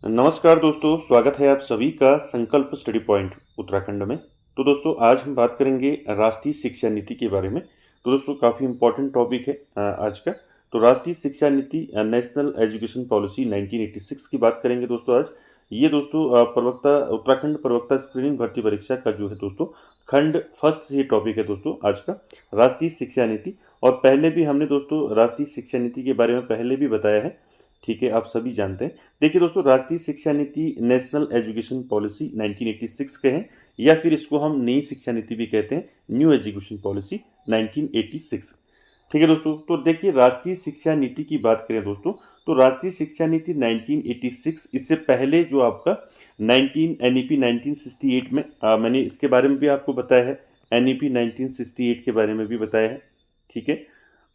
नमस्कार दोस्तों, स्वागत है आप सभी का संकल्प स्टडी पॉइंट उत्तराखंड में। तो दोस्तों आज हम बात करेंगे राष्ट्रीय शिक्षा नीति के बारे में। तो दोस्तों काफ़ी इम्पोर्टेंट टॉपिक है आज का। तो राष्ट्रीय शिक्षा नीति नेशनल एजुकेशन पॉलिसी 1986 की बात करेंगे दोस्तों आज। ये दोस्तों प्रवक्ता उत्तराखंड प्रवक्ता स्क्रीनिंग भर्ती परीक्षा का जो है दोस्तों खंड फर्स्ट से ये टॉपिक है दोस्तों आज का, राष्ट्रीय शिक्षा नीति। और पहले भी हमने दोस्तों राष्ट्रीय शिक्षा नीति के बारे में पहले भी बताया है, ठीक है, आप सभी जानते हैं। देखिए दोस्तों, राष्ट्रीय शिक्षा नीति नेशनल एजुकेशन पॉलिसी 1986 कहें या फिर इसको हम नई शिक्षा नीति भी कहते हैं, न्यू एजुकेशन पॉलिसी 1986। ठीक है दोस्तों, तो देखिए राष्ट्रीय शिक्षा नीति की बात करें दोस्तों, तो राष्ट्रीय शिक्षा नीति 1986, इससे पहले जो आपका 19 एनईपी 1968 में मैंने इसके बारे में भी आपको बताया है, एनईपी 1968 के बारे में भी बताया है, ठीक है।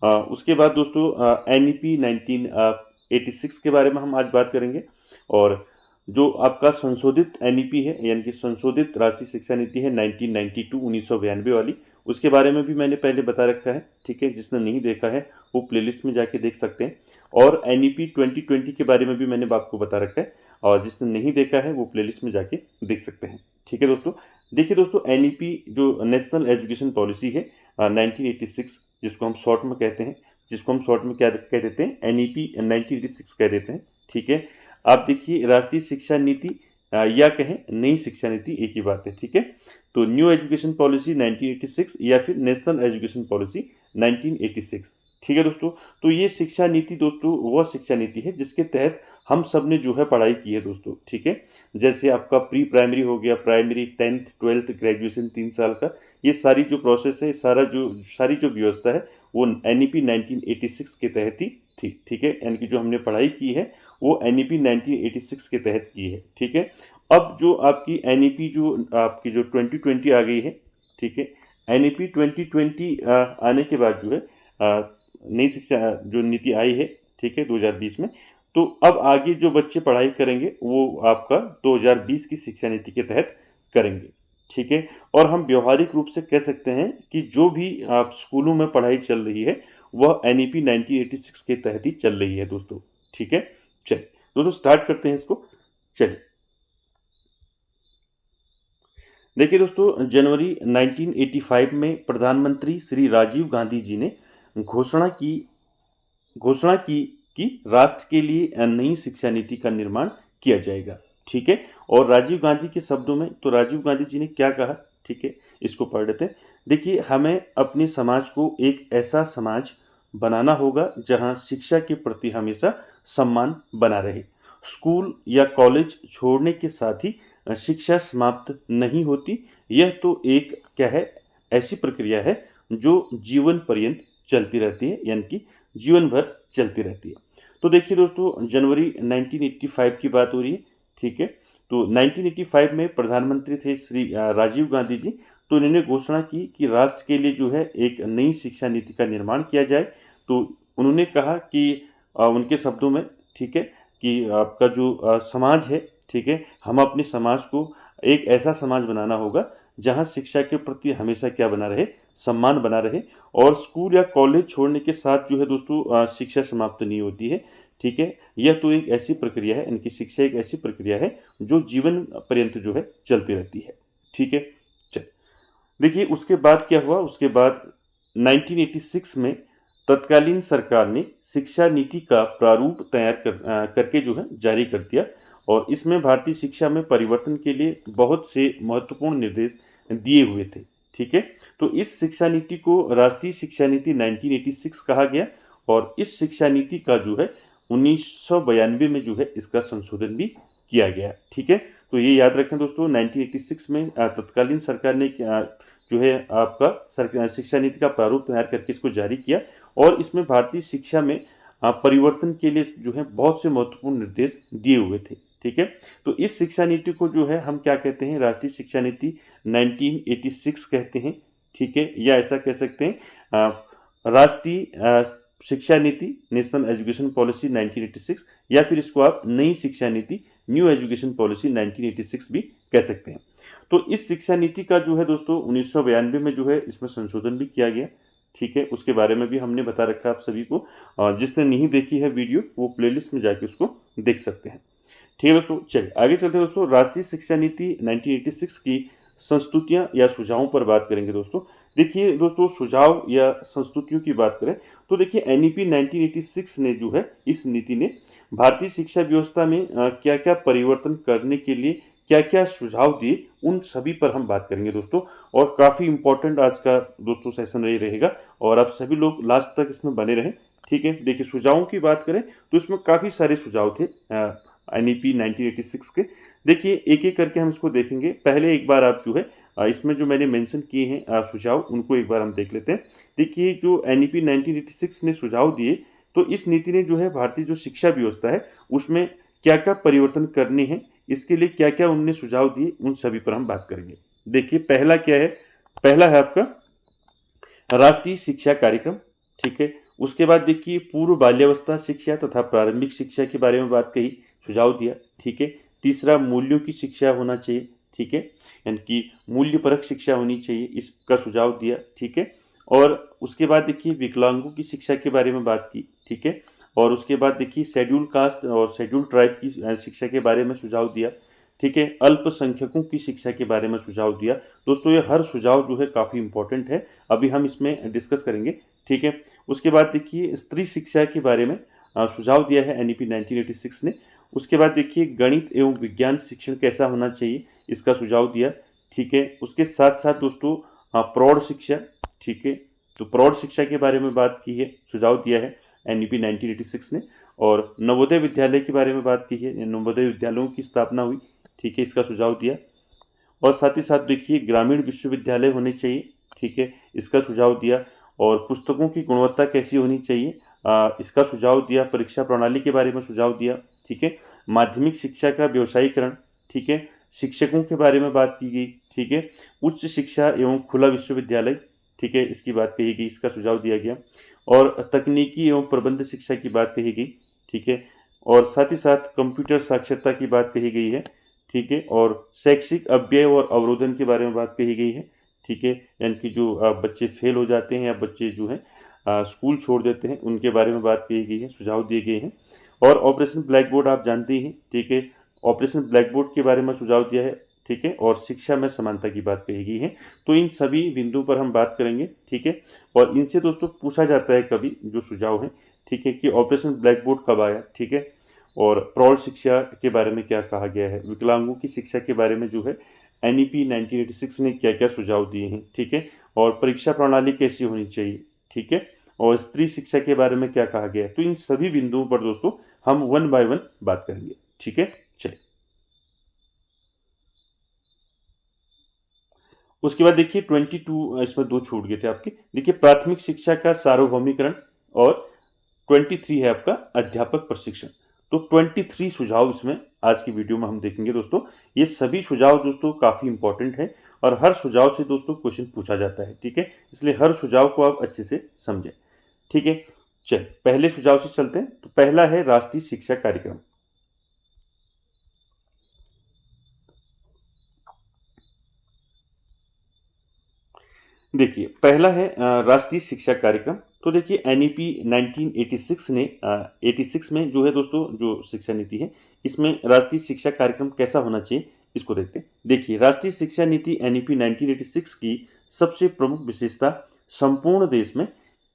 उसके बाद दोस्तों एनईपी 1986 के बारे में हम आज बात करेंगे। और जो आपका संशोधित एनईपी है, यानी कि संशोधित राष्ट्रीय शिक्षा नीति है 1992 वाली, उसके बारे में भी मैंने पहले बता रखा है, ठीक है। जिसने नहीं देखा है वो प्लेलिस्ट में जाके देख सकते हैं। और एनईपी 2020 के बारे में भी मैंने आपको बता रखा है, और जिसने नहीं देखा है वो प्लेलिस्ट में जाके देख सकते हैं, ठीक है दोस्तों। देखिए दोस्तों, एनईपी जो नेशनल एजुकेशन पॉलिसी है 1986, जिसको हम शॉर्ट में कहते हैं, जिसको हम शॉर्ट में क्या कह देते हैं, एनईपी 1986 कह देते हैं, ठीक है। आप देखिए राष्ट्रीय शिक्षा नीति या कहें नई शिक्षा नीति एक ही बात है, ठीक है। तो न्यू एजुकेशन पॉलिसी 1986 या फिर नेशनल एजुकेशन पॉलिसी 1986, ठीक है दोस्तों। तो ये शिक्षा नीति दोस्तों वह शिक्षा नीति है जिसके तहत हम सब ने जो है पढ़ाई की है दोस्तों, ठीक है। जैसे आपका प्री प्राइमरी हो गया, प्राइमरी, 10th 12th ग्रेजुएशन 3 साल का, ये सारी जो प्रोसेस है, सारी जो व्यवस्था है वो एनईपी 1986 के तहत ही थी, ठीक है। यानी कि जो हमने पढ़ाई की है वो एनईपी 1986 के तहत की है, ठीक है। अब जो आपकी एनईपी जो आपकी जो 2020 आ गई है, ठीक है, एनईपी 2020 आने के बाद जो है नई शिक्षा जो नीति आई है, ठीक है, 2020 में। तो अब आगे जो बच्चे पढ़ाई करेंगे वो आपका 2020 की शिक्षा नीति के तहत करेंगे, ठीक है। और हम व्यवहारिक रूप से कह सकते हैं कि जो भी आप स्कूलों में पढ़ाई चल रही है वह एनईपी 1986 के तहत ही चल रही है दोस्तों, ठीक है। चलिए दोस्तों स्टार्ट करते हैं इसको। चलिए देखिए दोस्तों, जनवरी 1985 में प्रधानमंत्री श्री राजीव गांधी जी ने घोषणा की कि राष्ट्र के लिए नई शिक्षा नीति का निर्माण किया जाएगा, ठीक है। और राजीव गांधी के शब्दों में, तो राजीव गांधी जी ने क्या कहा, ठीक है, इसको पढ़ लेते हैं। देखिए, हमें अपने समाज को एक ऐसा समाज बनाना होगा जहां शिक्षा के प्रति हमेशा सम्मान बना रहे। स्कूल या कॉलेज छोड़ने के साथ ही शिक्षा समाप्त नहीं होती, यह तो एक क्या है, ऐसी प्रक्रिया है जो जीवन पर्यंत चलती रहती है, यानी कि जीवन भर चलती रहती है। तो देखिए दोस्तों, जनवरी 1985 की बात हो रही है, ठीक है। तो 1985 में प्रधानमंत्री थे श्री राजीव गांधी जी। तो इन्होंने घोषणा की कि राष्ट्र के लिए जो है एक नई शिक्षा नीति का निर्माण किया जाए। तो उन्होंने कहा कि उनके शब्दों में, ठीक है, कि आपका जो समाज है, ठीक है, हम अपने समाज को एक ऐसा समाज बनाना होगा जहां शिक्षा के प्रति हमेशा क्या बना रहे, सम्मान बना रहे। और स्कूल या कॉलेज छोड़ने के साथ जो है दोस्तों शिक्षा समाप्त नहीं होती है, ठीक है। यह तो एक ऐसी प्रक्रिया है, इनकी शिक्षा एक ऐसी प्रक्रिया है जो जीवन पर्यंत जो है चलती रहती है, ठीक है। चल देखिए उसके बाद क्या हुआ, उसके बाद 1986 में तत्कालीन सरकार ने शिक्षा नीति का प्रारूप तैयार करके जो है जारी कर दिया। और इसमें भारतीय शिक्षा में परिवर्तन के लिए बहुत से महत्वपूर्ण निर्देश दिए हुए थे, ठीक है। तो इस शिक्षा नीति को राष्ट्रीय शिक्षा नीति 1986 कहा गया। और इस शिक्षा नीति का जो है 1992 में जो है इसका संशोधन भी किया गया, ठीक है। तो ये याद रखें दोस्तों, 1986 में तत्कालीन सरकार ने जो है आपका शिक्षा नीति का प्रारूप तैयार करके इसको जारी किया। और इसमें भारतीय शिक्षा में परिवर्तन के लिए जो है बहुत से महत्वपूर्ण निर्देश दिए हुए थे, ठीक है। तो इस शिक्षा नीति को जो है हम क्या कहते हैं, राष्ट्रीय शिक्षा नीति 1986 कहते हैं, ठीक है। या ऐसा कह सकते हैं राष्ट्रीय शिक्षा नीति नेशनल एजुकेशन पॉलिसी 1986, या फिर इसको आप नई शिक्षा नीति न्यू एजुकेशन पॉलिसी 1986 भी कह सकते हैं। तो इस शिक्षा नीति का जो है दोस्तों 1992 में जो है इसमें संशोधन भी किया गया, ठीक है। उसके बारे में भी हमने बता रखा है आप सभी को। जिसने नहीं देखी है वीडियो वो प्लेलिस्ट में जाके उसको देख सकते हैं, ठीक है दोस्तों, चलिए आगे चलते हैं दोस्तों। राष्ट्रीय शिक्षा नीति 1986 की संस्तुतियां या सुझावों पर बात करेंगे दोस्तों। देखिए दोस्तों, सुझाव या संस्तुतियों की बात करें तो देखिए एनईपी 1986 ने जो है, इस नीति ने भारतीय शिक्षा व्यवस्था में क्या क्या परिवर्तन करने के लिए क्या क्या सुझाव दिए, उन सभी पर हम बात करेंगे दोस्तों। और काफ़ी इंपॉर्टेंट आज का दोस्तों सेशन ये रहेगा और आप सभी लोग लास्ट तक इसमें बने रहें। ठीक है, देखिए सुझावों की बात करें तो इसमें काफ़ी सारे सुझाव थे एनईपी 1986 के। देखिए एक एक करके हम इसको देखेंगे। पहले एक बार आप जो है इसमें जो मैंने मेंशन किए हैं सुझाव, उनको एक बार हम देख लेते हैं। देखिए जो एनईपी 1986 ने सुझाव दिए, तो इस नीति ने जो है भारतीय जो शिक्षा व्यवस्था है उसमें क्या क्या परिवर्तन करने हैं, इसके लिए क्या क्या उन्होंने सुझाव दिए, उन सभी पर हम बात करेंगे। देखिए पहला क्या है, पहला है आपका राष्ट्रीय शिक्षा कार्यक्रम। ठीक है, उसके बाद देखिए पूर्व बाल्यावस्था शिक्षा तथा प्रारंभिक शिक्षा के बारे में बात कही, सुझाव दिया। ठीक है, तीसरा मूल्यों की शिक्षा होना चाहिए। ठीक है, यानी कि मूल्य परक शिक्षा होनी चाहिए, इसका सुझाव दिया। ठीक है, और उसके बाद देखिए विकलांगों की शिक्षा के बारे में बात की। ठीक है, और उसके बाद देखिए शेड्यूल कास्ट और शेड्यूल ट्राइब की शिक्षा के बारे में सुझाव दिया। ठीक है, अल्पसंख्यकों की शिक्षा के बारे में सुझाव दिया। दोस्तों ये हर सुझाव जो है काफ़ी इंपॉर्टेंट है, अभी हम इसमें डिस्कस करेंगे। ठीक है, उसके बाद देखिए स्त्री शिक्षा के बारे में सुझाव दिया है एनईपी 1986 ने। उसके बाद देखिए गणित एवं विज्ञान शिक्षण कैसा होना चाहिए, इसका सुझाव दिया। ठीक है, उसके साथ साथ दोस्तों प्रौढ़ शिक्षा। ठीक है, तो प्रौढ़ शिक्षा के बारे में बात की है, सुझाव दिया है एनईपी 1986 ने। और नवोदय विद्यालय के बारे में बात की है, नवोदय विद्यालयों की स्थापना हुई। ठीक है, इसका सुझाव दिया। और साथ ही साथ देखिए ग्रामीण विश्वविद्यालय होने चाहिए। ठीक है, इसका सुझाव दिया। और पुस्तकों की गुणवत्ता कैसी होनी चाहिए, इसका सुझाव दिया। परीक्षा प्रणाली के बारे में सुझाव दिया। ठीक है, माध्यमिक शिक्षा का व्यवसायीकरण। ठीक है, शिक्षकों के बारे में बात की गई। ठीक है, उच्च शिक्षा एवं खुला विश्वविद्यालय। ठीक है, इसकी बात कही गई, इसका सुझाव दिया गया। और तकनीकी एवं प्रबंध शिक्षा की बात कही गई। ठीक है, और साथ ही साथ कंप्यूटर साक्षरता की बात कही गई है। ठीक है, और शैक्षिक अपव्यय और अवरोधन के बारे में बात कही गई है। ठीक है, यानी कि जो बच्चे फेल हो जाते हैं या बच्चे जो हैं स्कूल छोड़ देते हैं, उनके बारे में बात कही गई है, सुझाव दिए गए हैं। और ऑपरेशन ब्लैक बोर्ड आप जानते ही हैं। ठीक है, ऑपरेशन ब्लैक बोर्ड के बारे में सुझाव दिया है। ठीक है, और शिक्षा में समानता की बात कही गई है। तो इन सभी बिंदुओं पर हम बात करेंगे। ठीक है, और इनसे दोस्तों पूछा जाता है कभी जो सुझाव हैं, ठीक है, कि ऑपरेशन ब्लैक बोर्ड कब आया। ठीक है, और प्रौढ़ शिक्षा के बारे में क्या कहा गया है, विकलांगों की शिक्षा के बारे में जो है एनईपी 1986 ने क्या क्या सुझाव दिए हैं। ठीक है, और परीक्षा प्रणाली कैसी होनी चाहिए। ठीक है, और स्त्री शिक्षा के बारे में क्या कहा गया है। तो इन सभी बिंदुओं पर दोस्तों हम वन बाय वन बात करेंगे। ठीक है, चलिए उसके बाद देखिए 22, इसमें दो छूट गए थे आपके। देखिए प्राथमिक शिक्षा का सार्वभौमिकरण, और 23 है आपका अध्यापक प्रशिक्षण। तो 23 सुझाव इसमें आज की वीडियो में हम देखेंगे दोस्तों। ये सभी सुझाव दोस्तों काफ़ी इंपॉर्टेंट है और हर सुझाव से दोस्तों क्वेश्चन पूछा जाता है। ठीक है, इसलिए हर सुझाव को आप अच्छे से समझें। ठीक है, चलिए पहले सुझाव से चलते हैं। तो पहला है राष्ट्रीय शिक्षा कार्यक्रम। देखिए पहला है राष्ट्रीय शिक्षा कार्यक्रम। तो देखिए एनईपी 1986 ने 86 में जो है दोस्तों, जो शिक्षा नीति है, इसमें राष्ट्रीय शिक्षा कार्यक्रम कैसा होना चाहिए, इसको देखते हैं। देखिए राष्ट्रीय शिक्षा नीति एनईपी 1986 की सबसे प्रमुख विशेषता संपूर्ण देश में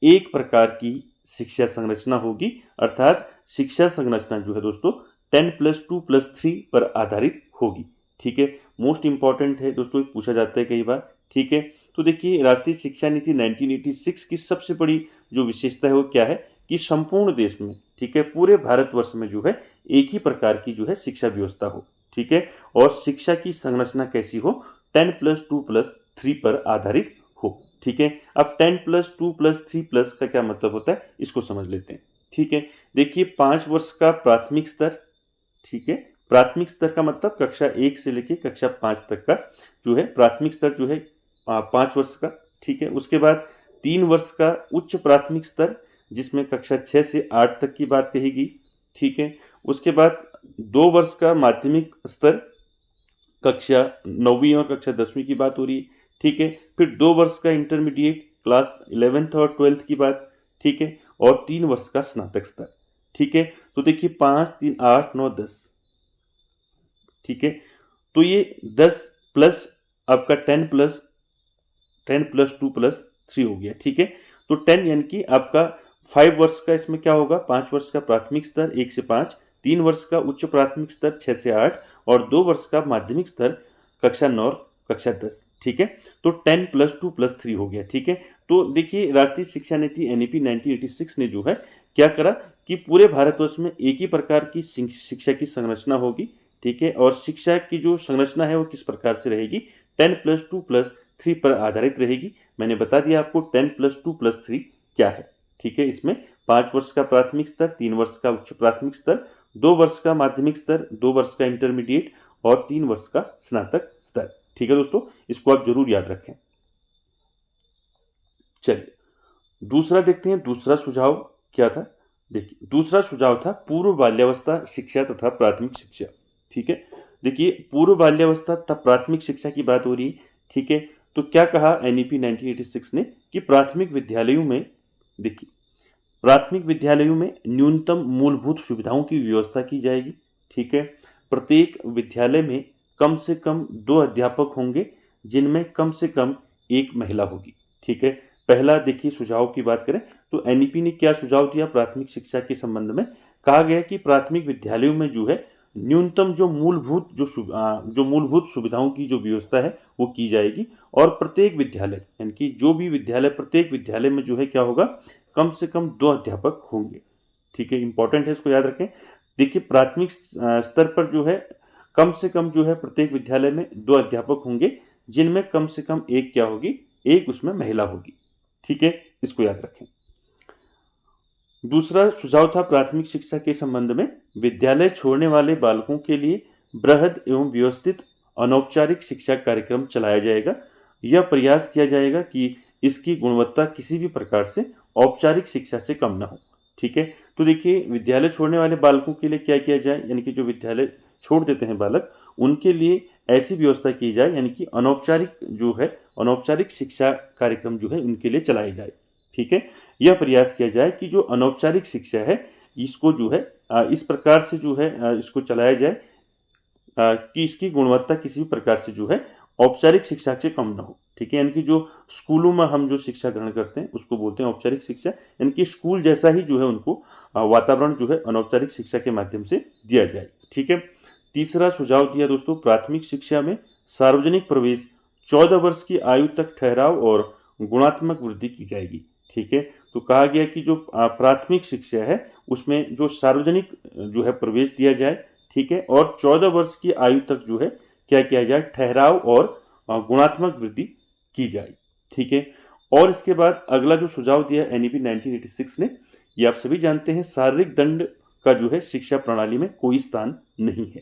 एक प्रकार की शिक्षा संरचना होगी। अर्थात शिक्षा संरचना जो है दोस्तों 10+2+3 पर आधारित होगी। ठीक है, मोस्ट इंपॉर्टेंट है दोस्तों, पूछा जाता है कई बार। ठीक है, तो देखिए राष्ट्रीय शिक्षा नीति 1986 की सबसे बड़ी जो विशेषता है वो क्या है, कि संपूर्ण देश में, ठीक है, पूरे भारतवर्ष में जो है एक ही प्रकार की जो है शिक्षा व्यवस्था हो। ठीक है, और शिक्षा की संरचना कैसी हो, 10+2+3 पर आधारित हो। ठीक है, अब 10+2+3+ का क्या मतलब होता है, इसको समझ लेते हैं। ठीक है, देखिए 5 वर्ष का प्राथमिक स्तर। ठीक है, प्राथमिक स्तर का मतलब कक्षा 1 से लेकर कक्षा 5 तक का जो है प्राथमिक स्तर जो है 5 वर्ष का। ठीक है, उसके बाद 3 वर्ष का उच्च प्राथमिक स्तर, जिसमें कक्षा 6 से 8 तक की बात कही गई। ठीक है, उसके बाद 2 वर्ष का माध्यमिक स्तर, कक्षा 9वीं और कक्षा 10वीं की बात हो रही है। ठीक है, फिर 2 वर्ष का इंटरमीडिएट क्लास 11th और 12th की बात। ठीक है, और 3 वर्ष का स्नातक स्तर। ठीक है, तो देखिए 5, 3, 8, 9, 10, ठीक है। तो ये 10 प्लस आपका 10 प्लस 2 प्लस 3 हो गया, ठीक है। तो 10 यानी कि आपका 5 वर्ष का इसमें क्या होगा, 5 वर्ष का प्राथमिक स्तर 1 से 5, 3 वर्ष का उच्च प्राथमिक स्तर 6 से 8 और 2 वर्ष का माध्यमिक स्तर कक्षा 9 और कक्षा 10, ठीक है। तो 10 प्लस 2 प्लस 3 हो गया, ठीक है। तो देखिए राष्ट्रीय शिक्षा नीति एनईपी 1986 ने जो है क्या करा कि पूरे भारतवर्ष में एक ही प्रकार की शिक्षा की संरचना होगी, ठीक है। और शिक्षा की जो संरचना है वो किस प्रकार से रहेगी, 10 प्लस 2 प्लस 3 पर आधारित रहेगी। मैंने बता दिया आपको 10 प्लस 2 प्लस 3 क्या है, ठीक है। इसमें 5 वर्ष का प्राथमिक स्तर, 3 वर्ष का उच्च प्राथमिक स्तर, 2 वर्ष का माध्यमिक स्तर, 2 वर्ष का इंटरमीडिएट और 3 वर्ष का स्नातक स्तर, ठीक है दोस्तों। इसको आप जरूर याद रखें। चलिए दूसरा देखते हैं, दूसरा सुझाव क्या था। देखिए दूसरा सुझाव था पूर्व बाल्यावस्था शिक्षा तथा प्राथमिक शिक्षा, ठीक है। देखिए पूर्व बाल्यावस्था तथा प्राथमिक शिक्षा की बात हो रही है, ठीक है। तो क्या कहा एनईपी 1986 ने कि प्राथमिक विद्यालयों में, देखिए प्राथमिक विद्यालयों में न्यूनतम मूलभूत सुविधाओं की व्यवस्था की जाएगी, ठीक है। प्रत्येक विद्यालय में कम से कम 2 अध्यापक होंगे जिनमें कम से कम 1 महिला होगी, ठीक है। पहला देखिए सुझाव की बात करें तो एनईपी ने क्या सुझाव दिया प्राथमिक शिक्षा के संबंध में, कहा गया कि प्राथमिक विद्यालयों में जो है न्यूनतम जो मूलभूत सुविधाओं की जो व्यवस्था है वो की जाएगी और प्रत्येक विद्यालय यानी कि जो भी विद्यालय, प्रत्येक विद्यालय में जो है क्या होगा, कम से कम 2 अध्यापक होंगे, ठीक है। इंपॉर्टेंट है, इसको याद रखें। देखिए प्राथमिक स्तर पर जो है कम से कम जो है प्रत्येक विद्यालय में 2 अध्यापक होंगे जिनमें कम से कम 1 क्या होगी, 1 उसमें महिला होगी, ठीक है। इसको याद रखें। दूसरा सुझाव था प्राथमिक शिक्षा के संबंध में विद्यालय छोड़ने वाले बालकों के लिए बृहद एवं व्यवस्थित अनौपचारिक शिक्षा कार्यक्रम चलाया जाएगा। यह प्रयास किया जाएगा कि इसकी गुणवत्ता किसी भी प्रकार से औपचारिक शिक्षा से कम ना हो, ठीक है। तो देखिए विद्यालय छोड़ने वाले बालकों के लिए क्या किया जाए, यानी कि जो विद्यालय छोड़ देते हैं बालक, उनके लिए ऐसी व्यवस्था की जाए यानी कि अनौपचारिक शिक्षा कार्यक्रम जो है उनके लिए चलाए जाए, ठीक है। यह प्रयास किया जाए कि जो अनौपचारिक शिक्षा है इसको जो है इस प्रकार से जो है इसको चलाया जाए कि इसकी गुणवत्ता किसी भी प्रकार से जो है औपचारिक शिक्षा से कम ना हो, ठीक है। यानी कि जो स्कूलों में हम जो शिक्षा ग्रहण करते हैं उसको बोलते हैं औपचारिक शिक्षा, यानी कि स्कूल जैसा ही जो है उनको वातावरण जो है अनौपचारिक शिक्षा के माध्यम से दिया जाए, ठीक है। तीसरा सुझाव दिया दोस्तों प्राथमिक शिक्षा में सार्वजनिक प्रवेश 14 वर्ष की आयु तक ठहराव और गुणात्मक वृद्धि की जाएगी, ठीक है। तो कहा गया कि जो प्राथमिक शिक्षा है उसमें जो सार्वजनिक जो है प्रवेश दिया जाए, ठीक है। और 14 वर्ष की आयु तक जो है क्या किया जाए, ठहराव और गुणात्मक वृद्धि की जाए, ठीक है। और इसके बाद अगला जो सुझाव दिया एनईपी 1986 ने, ये आप सभी जानते हैं शारीरिक दंड का जो है शिक्षा प्रणाली में कोई स्थान नहीं है,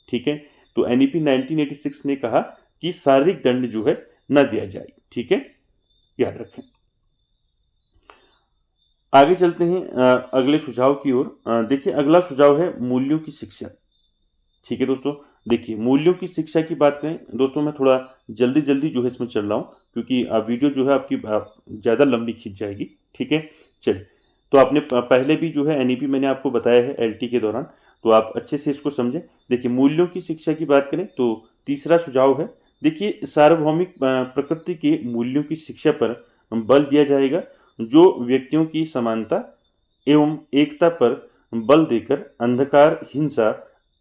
ठीक है। तो एनईपी 1986 ने कहा कि शारीरिक दंड जो है न दिया जाए, ठीक है, याद रखें। आगे चलते हैं अगले सुझाव की ओर। देखिए अगला सुझाव है मूल्यों की शिक्षा, ठीक है दोस्तों। देखिए मूल्यों की शिक्षा की बात करें दोस्तों, मैं थोड़ा जल्दी जो है इसमें चल रहा हूँ क्योंकि वीडियो जो है आपकी ज़्यादा लंबी खींच जाएगी, ठीक है। चलिए तो आपने पहले भी जो है एनईपी मैंने आपको बताया है एलटी के दौरान, तो आप अच्छे से इसको समझें। देखिए मूल्यों की शिक्षा की बात करें तो तीसरा सुझाव है, देखिए सार्वभौमिक प्रकृति के मूल्यों की शिक्षा पर बल दिया जाएगा जो व्यक्तियों की समानता एवं एकता पर बल देकर अंधकार, हिंसा,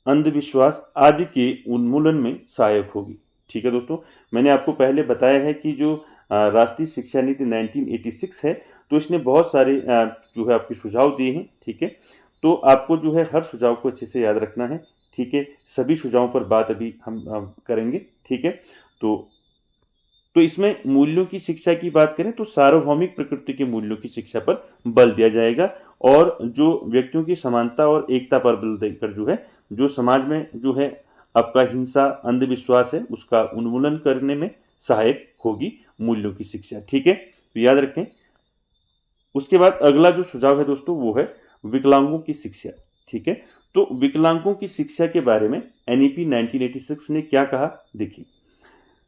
अंधविश्वास आदि के उन्मूलन में सहायक होगी, ठीक है दोस्तों। मैंने आपको पहले बताया है कि जो राष्ट्रीय शिक्षा नीति 1986 है तो इसने बहुत सारे जो है आपके सुझाव दिए हैं, ठीक है। तो आपको जो है हर सुझाव को अच्छे से याद रखना है, ठीक है। सभी सुझावों पर बात अभी हम करेंगे, ठीक है। तो इसमें मूल्यों की शिक्षा की बात करें तो सार्वभौमिक प्रकृति के मूल्यों की शिक्षा पर बल दिया जाएगा और जो व्यक्तियों की समानता और एकता पर बल देकर जो है जो समाज में जो है आपका हिंसा, अंधविश्वास है उसका उन्मूलन करने में सहायक होगी मूल्यों की शिक्षा, ठीक है। तो याद रखें। उसके बाद अगला जो सुझाव है दोस्तों वो है विकलांगों की शिक्षा, ठीक है। तो विकलांगों की शिक्षा के बारे में एनईपी 1986 ने क्या कहा, देखिए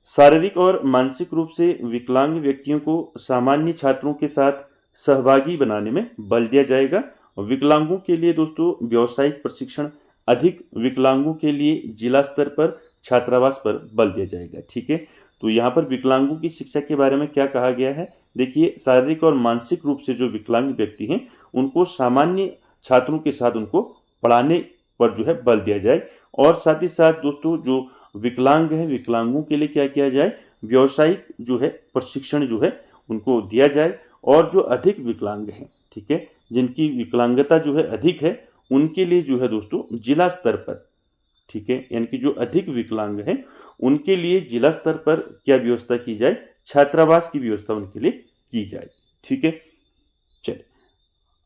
शारीरिक और मानसिक रूप से विकलांग व्यक्तियों को सामान्य छात्रों के साथ सहभागी बनाने में बल दिया जाएगा। विकलांगों के लिए दोस्तों व्यावसायिक प्रशिक्षण अधिक विकलांगों के लिए जिला स्तर पर छात्रावास पर बल दिया जाएगा। ठीक है, तो यहाँ पर विकलांगों की शिक्षा के बारे में क्या कहा गया है, देखिए शारीरिक और मानसिक रूप से जो विकलांग व्यक्ति हैं उनको सामान्य छात्रों के साथ उनको पढ़ाने पर जो है बल दिया जाए, और साथ ही साथ दोस्तों जो विकलांग हैं विकलांगों के लिए क्या किया जाए, व्यावसायिक जो है प्रशिक्षण जो है उनको दिया जाए, और जो अधिक विकलांग हैं, ठीक है, जिनकी विकलांगता जो है अधिक है, उनके लिए जो है दोस्तों जिला स्तर पर, ठीक है, यानी कि जो अधिक विकलांग हैं उनके लिए जिला स्तर पर क्या व्यवस्था की जाए, छात्रावास की व्यवस्था उनके लिए की जाए। ठीक है, चलिए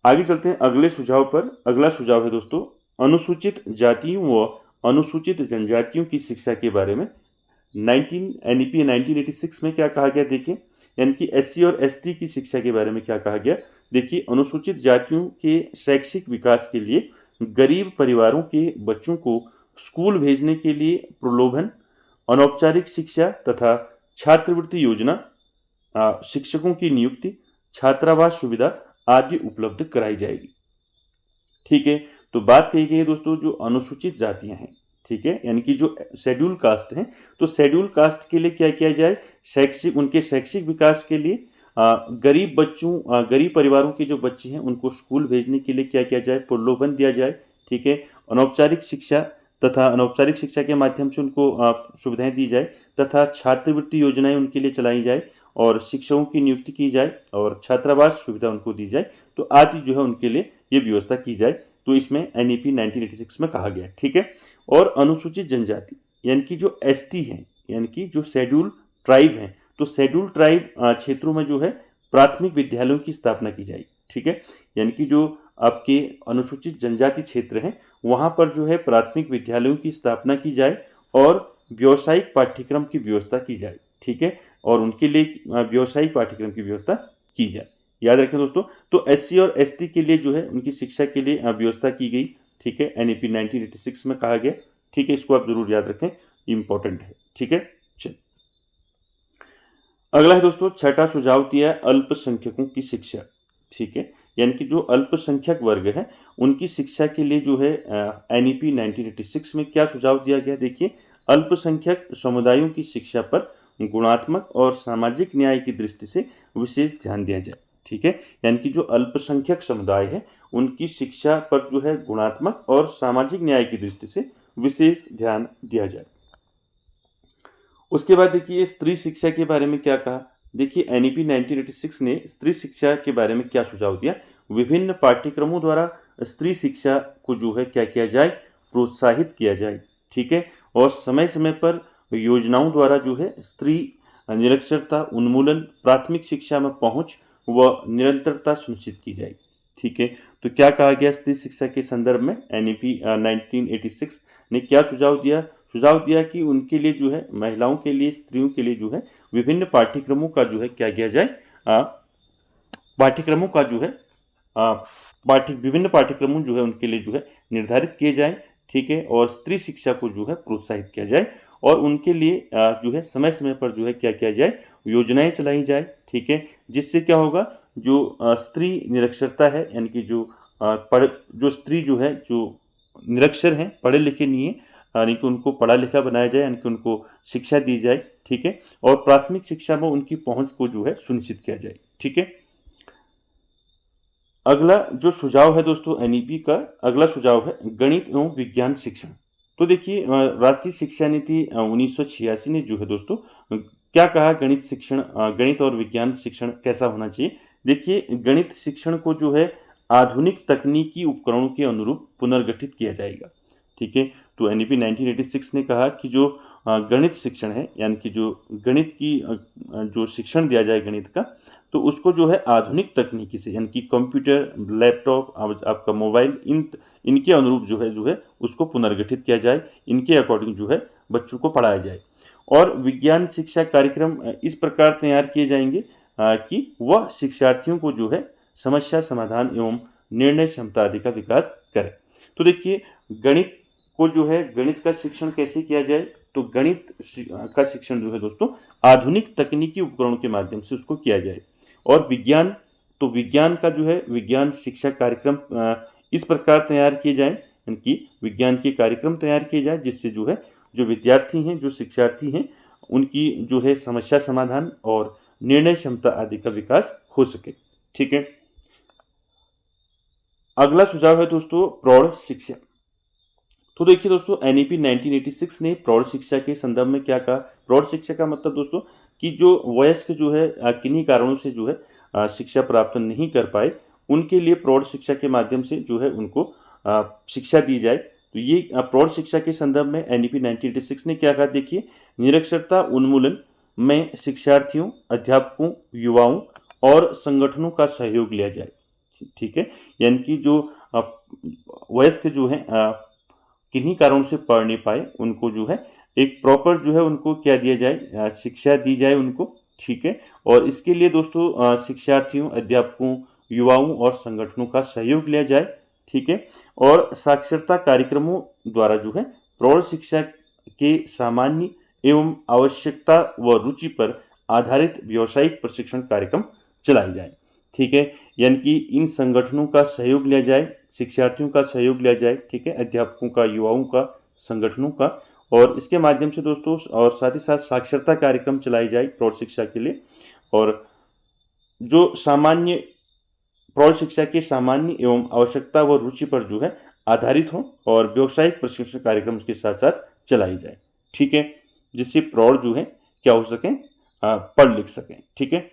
आगे चलते हैं अगले सुझाव पर। अगला सुझाव है दोस्तों अनुसूचित जातियों व अनुसूचित जनजातियों की शिक्षा के बारे में। एनईपी 1986 में क्या कहा गया, देखिए, यानी कि एससी और एसटी की शिक्षा के बारे में क्या कहा गया, देखिए, अनुसूचित जातियों के शैक्षिक विकास के लिए गरीब परिवारों के बच्चों को स्कूल भेजने के लिए प्रलोभन, अनौपचारिक शिक्षा तथा छात्रवृत्ति योजना, शिक्षकों की नियुक्ति, छात्रावास सुविधा आदि उपलब्ध कराई जाएगी। ठीक है, तो बात कही गई है दोस्तों जो अनुसूचित जातियां हैं, ठीक है, यानी कि जो शेड्यूल कास्ट हैं, तो शेड्यूल कास्ट के लिए क्या किया जाए, उनके शैक्षिक विकास के लिए गरीब बच्चों, गरीब परिवारों के जो बच्चे हैं उनको स्कूल भेजने के लिए क्या किया जाए, प्रलोभन दिया जाए। ठीक है, अनौपचारिक शिक्षा तथा अनौपचारिक शिक्षा के माध्यम से उनको सुविधाएं दी जाए, तथा छात्रवृत्ति योजनाएं उनके लिए चलाई जाए, और शिक्षकों की नियुक्ति की जाए, और छात्रावास सुविधा उनको दी जाए, तो आदि जो है उनके लिए ये व्यवस्था की जाए। तो इसमें एनईपी 1986 में कहा गया। ठीक है, और अनुसूचित जनजाति यानी कि जो एसटी हैं, यानी कि जो शेड्यूल ट्राइब हैं, तो शेड्यूल ट्राइब क्षेत्रों में जो है प्राथमिक विद्यालयों की स्थापना की जाएगी। ठीक है, यानी कि जो आपके अनुसूचित जनजाति क्षेत्र हैं वहाँ पर जो है प्राथमिक विद्यालयों की स्थापना की जाए, और व्यावसायिक पाठ्यक्रम की व्यवस्था की जाए। ठीक है, और उनके लिए व्यावसायिक पाठ्यक्रम की व्यवस्था की जाए। याद रखें दोस्तों, तो एससी और एसटी के लिए जो है उनकी शिक्षा के लिए व्यवस्था की गई। ठीक है, एनईपी 1986 में कहा गया। ठीक है, इसको आप जरूर याद रखें, इंपॉर्टेंट है। ठीक है, चलिए अगला है दोस्तों छठा सुझाव दिया है अल्पसंख्यकों की शिक्षा। ठीक है, यानी कि जो अल्पसंख्यक वर्ग है उनकी शिक्षा के लिए जो है एनईपी 1986 में क्या सुझाव दिया गया, देखिए, अल्पसंख्यक समुदायों की शिक्षा पर गुणात्मक और सामाजिक न्याय की दृष्टि से विशेष ध्यान दिया जाए। ठीक है, यानी कि जो अल्पसंख्यक समुदाय है उनकी शिक्षा पर जो है गुणात्मक और सामाजिक न्याय की दृष्टि से विशेष ध्यान दिया जाए। उसके बाद देखिए स्त्री शिक्षा के बारे में क्या कहा, देखिए एनईपी 1986 ने स्त्री शिक्षा के बारे में क्या सुझाव दिया, विभिन्न पाठ्यक्रमों द्वारा स्त्री शिक्षा को जो है क्या किया जाए, प्रोत्साहित किया जाए। ठीक है, और समय समय पर योजनाओं द्वारा जो है स्त्री निरक्षरता उन्मूलन, प्राथमिक शिक्षा में पहुंच व निरंतरता सुनिश्चित की जाए। ठीक है, तो क्या कहा गया स्त्री शिक्षा के संदर्भ में, एनईपी 1986 ने क्या सुझाव दिया, सुझाव दिया कि उनके लिए जो है महिलाओं के लिए, स्त्रियों के लिए जो है विभिन्न पाठ्यक्रमों का जो है क्या किया जाए, पाठ्यक्रमों का जो है विभिन्न पाठ्यक्रमों जो है उनके लिए जो है निर्धारित किए जाए। ठीक है, और स्त्री शिक्षा को जो है प्रोत्साहित किया जाए, और उनके लिए जो है समय समय पर जो है क्या किया जाए, योजनाएं चलाई जाए। ठीक है, जिससे क्या होगा, जो स्त्री निरक्षरता है, यानी कि जो स्त्री जो है जो निरक्षर हैं, पढ़े लिखे नहीं है, यानी कि उनको पढ़ा लिखा बनाया जाए, यानी कि उनको शिक्षा दी जाए। ठीक है, और प्राथमिक शिक्षा में उनकी पहुंच को जो है सुनिश्चित किया जाए। ठीक है, अगला जो सुझाव है दोस्तों एनईपी का अगला सुझाव है गणित एवं विज्ञान शिक्षण। तो देखिए राष्ट्रीय शिक्षा नीति 1986 ने जो है दोस्तों क्या कहा, गणित शिक्षण, गणित और विज्ञान शिक्षण कैसा होना चाहिए। देखिए गणित शिक्षण को जो है आधुनिक तकनीकी उपकरणों के अनुरूप पुनर्गठित किया जाएगा। ठीक है, तो एनईपी 1986 ने कहा कि जो गणित शिक्षण है, यानी कि जो गणित की जो शिक्षण दिया जाए गणित का, तो उसको जो है आधुनिक तकनीकी से, यानी कि कंप्यूटर, लैपटॉप, आपका मोबाइल, इनके अनुरूप जो है उसको पुनर्गठित किया जाए, इनके अकॉर्डिंग जो है बच्चों को पढ़ाया जाए। और विज्ञान शिक्षा कार्यक्रम इस प्रकार तैयार किए जाएंगे कि वह शिक्षार्थियों को जो है समस्या समाधान एवं निर्णय क्षमता आदि का विकास करे। तो देखिए गणित को जो है, गणित का शिक्षण कैसे किया जाए, तो गणित का शिक्षण जो है दोस्तों आधुनिक तकनीकी उपकरणों के माध्यम से उसको किया जाए। और विज्ञान, तो विज्ञान का जो है विज्ञान शिक्षा कार्यक्रम इस प्रकार तैयार किए जाए, इनकी विज्ञान के कार्यक्रम तैयार किए जाए, जिससे जो है जो विद्यार्थी हैं, जो शिक्षार्थी हैं, उनकी जो है समस्या समाधान और निर्णय क्षमता आदि का विकास हो सके। ठीक है। अगला सुझाव है दोस्तों प्रौढ़ शिक्षा। तो देखिए दोस्तों, एनईपी 1986 ने प्रौढ़ शिक्षा के संदर्भ में क्या कहा। प्रौढ़ शिक्षा का मतलब दोस्तों कि जो वयस्क जो है किन्हीं कारणों से जो है शिक्षा प्राप्त नहीं कर पाए, उनके लिए प्रौढ़ शिक्षा के माध्यम से जो है उनको शिक्षा दी जाए। तो ये प्रौढ़ शिक्षा के संदर्भ में एनईपी 1986 ने क्या कहा, देखिए, निरक्षरता उन्मूलन में शिक्षार्थियों, अध्यापकों, युवाओं और संगठनों का सहयोग लिया जाए। ठीक है, यानी कि जो वयस्क जो है किन्हीं कारणों से पढ़ नहीं पाए, उनको जो है एक प्रॉपर जो है उनको क्या दिया जाए, शिक्षा दी जाए उनको। ठीक है, और इसके लिए दोस्तों शिक्षार्थियों, अध्यापकों, युवाओं और संगठनों का सहयोग लिया जाए। ठीक है, और साक्षरता कार्यक्रमों द्वारा जो है प्रौढ़ शिक्षा के सामान्य एवं आवश्यकता व रुचि पर आधारित व्यावसायिक प्रशिक्षण कार्यक्रम चलाए जाए। ठीक है, यानी कि इन संगठनों का सहयोग लिया जाए, शिक्षार्थियों का सहयोग लिया जाए। ठीक है, अध्यापकों का, युवाओं का, संगठनों का, और इसके माध्यम से दोस्तों और साथ ही साथ साक्षरता कार्यक्रम चलाई जाए प्रौढ़ शिक्षा के लिए, और जो सामान्य प्रौढ़ शिक्षा के सामान्य एवं आवश्यकता व रुचि पर जो है आधारित हो, और व्यावसायिक प्रशिक्षण कार्यक्रम उसके साथ साथ चलाई जाए। ठीक है, जिससे प्रौढ़ जो है क्या हो सकें, पढ़ लिख सकें। ठीक है,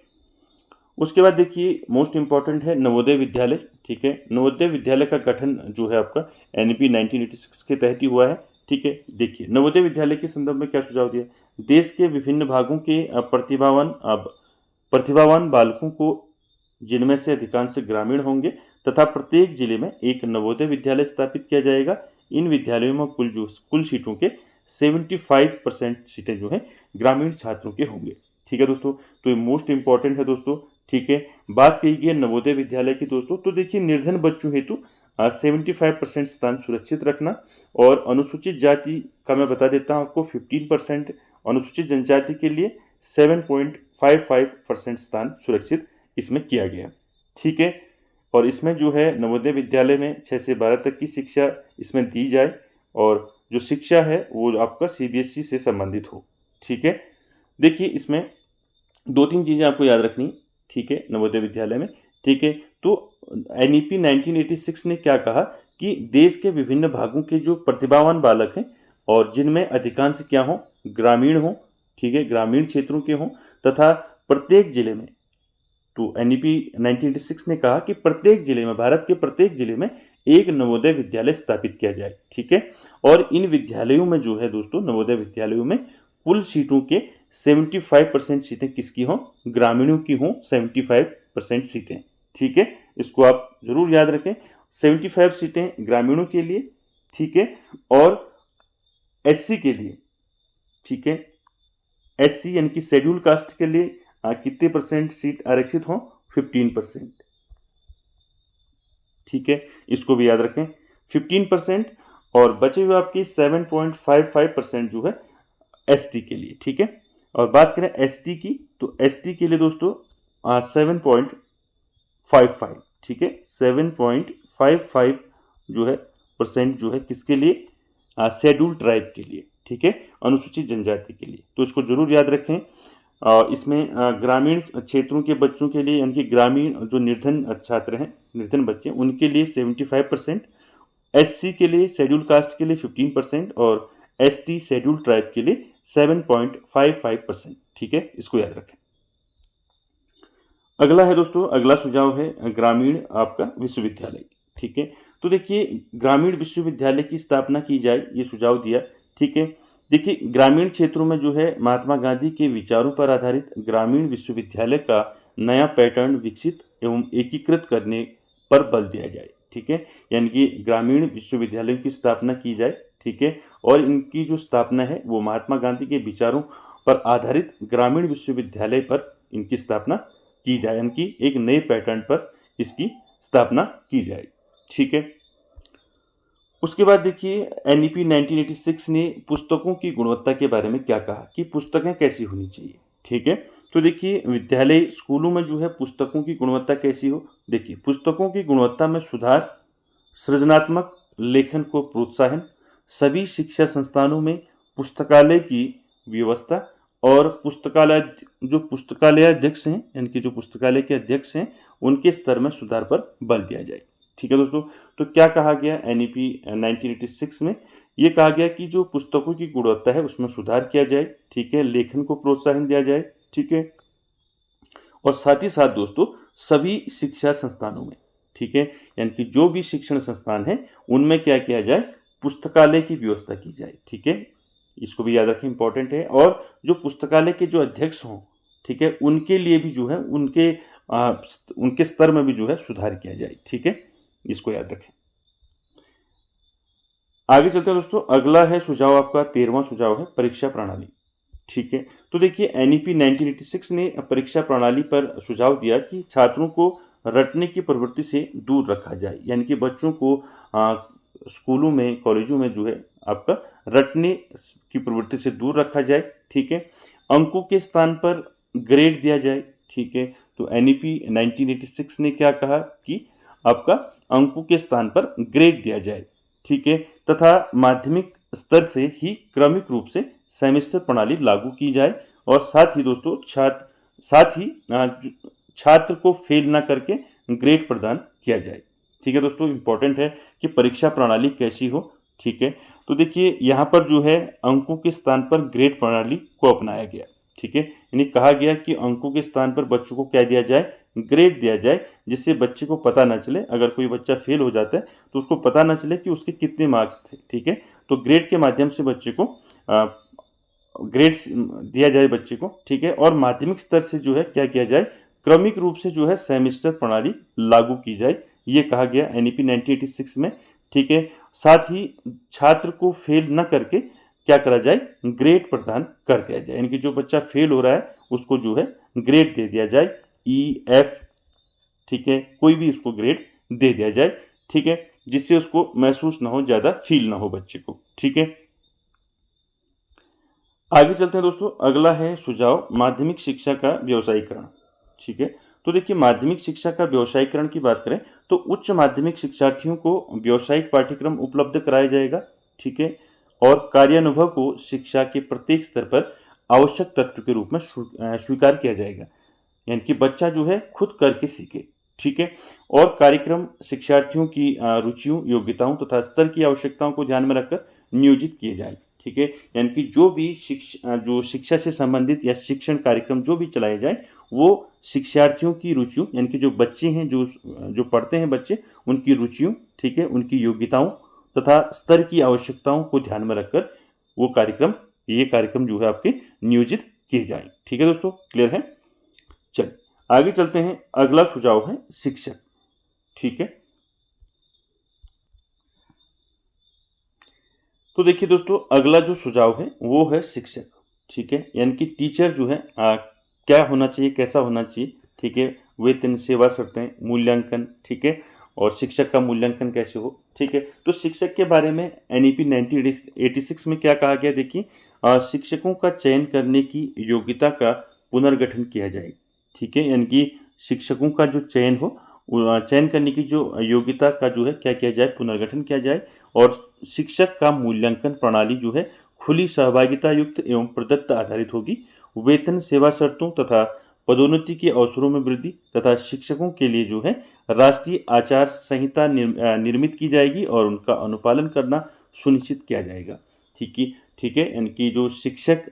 उसके बाद देखिए मोस्ट इंपॉर्टेंट है नवोदय विद्यालय। ठीक है, नवोदय विद्यालय का गठन जो है आपका एनईपी 1986 के तहत ही हुआ है। ठीक है, देखिए नवोदय विद्यालय के संदर्भ में क्या सुझाव दिया। देश के विभिन्न भागों के प्रतिभावान बालकों को, जिनमें से अधिकांश ग्रामीण होंगे, तथा प्रत्येक जिले में एक नवोदय विद्यालय स्थापित किया जाएगा। इन विद्यालयों में कुल सीटों के 75% सीटें जो है ग्रामीण छात्रों के होंगे। ठीक है दोस्तों, तो ये मोस्ट इंपॉर्टेंट है दोस्तों। ठीक है, बात कही गई नवोदय विद्यालय की दोस्तों, तो देखिए निर्धन बच्चों हेतु 75% स्थान सुरक्षित रखना, और अनुसूचित जाति का मैं बता देता हूँ आपको 15%, अनुसूचित जनजाति के लिए 7.55% स्थान सुरक्षित इसमें किया गया। ठीक है, और इसमें जो है नवोदय विद्यालय में 6 से 12 तक की शिक्षा इसमें दी जाए, और जो शिक्षा है वो आपका सीबीएसई से संबंधित हो। ठीक है, देखिए इसमें 2-3 चीज़ें आपको याद रखनी। ठीक है, नवोदय विद्यालय में। ठीक है, तो एनईपी 1986 ने क्या कहा कि देश के विभिन्न भागों के जो प्रतिभावान बालक हैं, और जिनमें अधिकांश क्या हों, ग्रामीण हों। ठीक है, ग्रामीण क्षेत्रों के हों, तथा प्रत्येक जिले में, तो एनईपी 1986 ने कहा कि प्रत्येक जिले में, भारत के प्रत्येक जिले में एक नवोदय विद्यालय स्थापित किया जाए। ठीक है, और इन विद्यालयों में जो है दोस्तों, नवोदय विद्यालयों में कुल सीटों के 75% सीटें किसकी हों, ग्रामीणों की हों, 75% सीटें। ठीक है, इसको आप जरूर याद रखें, 75 सीटें ग्रामीणों के लिए। ठीक है, और एससी के लिए, ठीक है, एससी यानी कि शेड्यूल कास्ट के लिए कितने % सीट आरक्षित हों, 15%। ठीक है, इसको भी याद रखें, 15%, और बचे हुए आपके 7.55% जो है एसटी के लिए। ठीक है, और बात करें एसटी की, तो एसटी के लिए दोस्तों 7.55। ठीक है, 7.55 जो है % जो है किसके लिए, शेड्यूल ट्राइब के लिए। ठीक है, अनुसूचित जनजाति के लिए, तो इसको जरूर याद रखें। इसमें ग्रामीण क्षेत्रों के बच्चों के लिए, यानी कि ग्रामीण जो निर्धन छात्र हैं, निर्धन बच्चे, उनके लिए 75%, एससी के लिए, शेड्यूल कास्ट के लिए 15%, और एसटी शेड्यूल ट्राइब के लिए 7.55%। ठीक है, इसको याद रखें। अगला है दोस्तों, अगला सुझाव है ग्रामीण आपका विश्वविद्यालय। ठीक है, तो देखिए ग्रामीण विश्वविद्यालय की स्थापना की जाए, ये सुझाव दिया। ठीक है, देखिए ग्रामीण क्षेत्रों में जो है महात्मा गांधी के विचारों पर आधारित ग्रामीण विश्वविद्यालय का नया पैटर्न विकसित एवं एकीकृत करने पर बल दिया जाए। ठीक है, यानी कि ग्रामीण विश्वविद्यालयों की स्थापना की जाए। ठीक है, और इनकी जो स्थापना है वो महात्मा गांधी के विचारों पर आधारित ग्रामीण विश्वविद्यालय पर इनकी स्थापना की जाए, यानी कि एक नए पैटर्न पर इसकी स्थापना की जाए। ठीक है, उसके बाद देखिए एनईपी 1986 ने पुस्तकों की गुणवत्ता के बारे में क्या कहा कि पुस्तकें कैसी होनी चाहिए। ठीक है, तो देखिए विद्यालय, स्कूलों में जो है पुस्तकों की गुणवत्ता कैसी हो। देखिए पुस्तकों की गुणवत्ता में सुधार, सृजनात्मक लेखन को प्रोत्साहन, सभी शिक्षा संस्थानों में पुस्तकालय की व्यवस्था और पुस्तकालयाध्यक्ष हैं, यानी कि जो पुस्तकालय के अध्यक्ष हैं, उनके स्तर में सुधार पर बल दिया जाए। ठीक है दोस्तों, तो क्या कहा गया एनईपी 1986 में? ये कहा गया कि जो पुस्तकों की गुणवत्ता है उसमें सुधार किया जाए। ठीक है, लेखन को प्रोत्साहन दिया जाए। ठीक है, और साथ ही साथ दोस्तों सभी शिक्षा संस्थानों में, ठीक है, यानी कि जो भी शिक्षण संस्थान है उनमें क्या किया जाए, पुस्तकालय की व्यवस्था की जाए। ठीक है, इसको भी याद रखें, इंपॉर्टेंट है। और जो पुस्तकालय के जो अध्यक्ष हों, ठीक है, उनके लिए भी जो है उनके स्तर में भी जो है सुधार किया जाए। ठीक है, इसको याद रखें। आगे चलते हैं दोस्तों, अगला है सुझाव आपका 13वां सुझाव है परीक्षा प्रणाली। ठीक है, तो देखिए एनईपी 1986 ने परीक्षा प्रणाली पर सुझाव दिया कि छात्रों को रटने की प्रवृत्ति से दूर रखा जाए, यानी कि बच्चों को स्कूलों में, कॉलेजों में जो है आपका रटने की प्रवृत्ति से दूर रखा जाए। ठीक है, अंकों के स्थान पर ग्रेड दिया जाए। ठीक है, तो एनईपी 1986 ने क्या कहा कि आपका अंकों के स्थान पर ग्रेड दिया जाए। ठीक है, तथा माध्यमिक स्तर से ही क्रमिक रूप से सेमेस्टर प्रणाली लागू की जाए और साथ ही दोस्तों छात्र को फेल ना करके ग्रेड प्रदान किया जाए। ठीक है दोस्तों, इंपॉर्टेंट है कि परीक्षा प्रणाली कैसी हो। ठीक है, तो देखिए यहाँ पर जो है अंकों के स्थान पर ग्रेड प्रणाली को अपनाया गया। ठीक है, यानी कहा गया कि अंकों के स्थान पर बच्चों को क्या दिया जाए, ग्रेड दिया जाए, जिससे बच्चे को पता ना चले, अगर कोई बच्चा फेल हो जाता है तो उसको पता ना चले कि उसके कितने मार्क्स थे। ठीक है, तो ग्रेड के माध्यम से बच्चे को ग्रेड्स दिया जाए बच्चे को। ठीक है, और माध्यमिक स्तर से जो है क्या किया जाए, क्रमिक रूप से जो है सेमेस्टर प्रणाली लागू की जाए, ये कहा गया एनईपी 1986 में। ठीक है, साथ ही छात्र को फेल न करके क्या करा जाए, ग्रेड प्रदान कर दिया जाए, यानी कि जो बच्चा फेल हो रहा है उसको जो है ग्रेड दे दिया जाए, EF। ठीक है, कोई भी उसको ग्रेड दे दिया जाए। ठीक है, जिससे उसको महसूस ना हो, ज्यादा फील ना हो बच्चे को। ठीक है, आगे चलते हैं दोस्तों, अगला है सुझाव माध्यमिक शिक्षा का व्यवसायीकरण। ठीक है, तो देखिए माध्यमिक शिक्षा का व्यवसायीकरण की बात करें तो उच्च माध्यमिक शिक्षार्थियों को व्यावसायिक पाठ्यक्रम उपलब्ध कराया जाएगा। ठीक है, और कार्यानुभव को शिक्षा के प्रत्येक स्तर पर आवश्यक तत्व के रूप में स्वीकार किया जाएगा, यानी कि बच्चा जो है खुद करके सीखे। ठीक है, और कार्यक्रम शिक्षार्थियों की रुचियों, योग्यताओं तथा स्तर की आवश्यकताओं को ध्यान में रखकर नियोजित किए जाए। ठीक है, यानी कि जो शिक्षा से संबंधित या शिक्षण कार्यक्रम जो भी चलाए जाए वो शिक्षार्थियों की रुचियों, यानी कि जो बच्चे हैं, जो पढ़ते हैं बच्चे, उनकी रुचियों, ठीक है, उनकी योग्यताओं तथा स्तर की आवश्यकताओं को ध्यान में रखकर ये कार्यक्रम जो है आपके नियोजित किए जाए। ठीक है दोस्तों, क्लियर है? चलिए आगे चलते हैं, अगला सुझाव है शिक्षक। ठीक है, तो देखिए दोस्तों अगला जो सुझाव है वो है शिक्षक। ठीक है, यानी कि टीचर जो है क्या होना चाहिए, कैसा होना चाहिए। ठीक है, वेतन, सेवा शर्तें, मूल्यांकन। ठीक है, और शिक्षक का मूल्यांकन कैसे हो। ठीक है, तो शिक्षक के बारे में एनईपी 1986 में क्या कहा गया, देखिए शिक्षकों का चयन करने की योग्यता का पुनर्गठन किया जाए। ठीक है, यानी कि शिक्षकों का जो चयन हो, चयन करने की जो योग्यता का जो है क्या किया जाए, पुनर्गठन किया जाए। और शिक्षक का मूल्यांकन प्रणाली जो है खुली, सहभागिता युक्त एवं प्रदत्त आधारित होगी। वेतन, सेवा शर्तों तथा पदोन्नति के अवसरों में वृद्धि तथा शिक्षकों के लिए जो है राष्ट्रीय आचार संहिता निर्मित की जाएगी और उनका अनुपालन करना सुनिश्चित किया जाएगा। ठीक है, यानी कि जो शिक्षक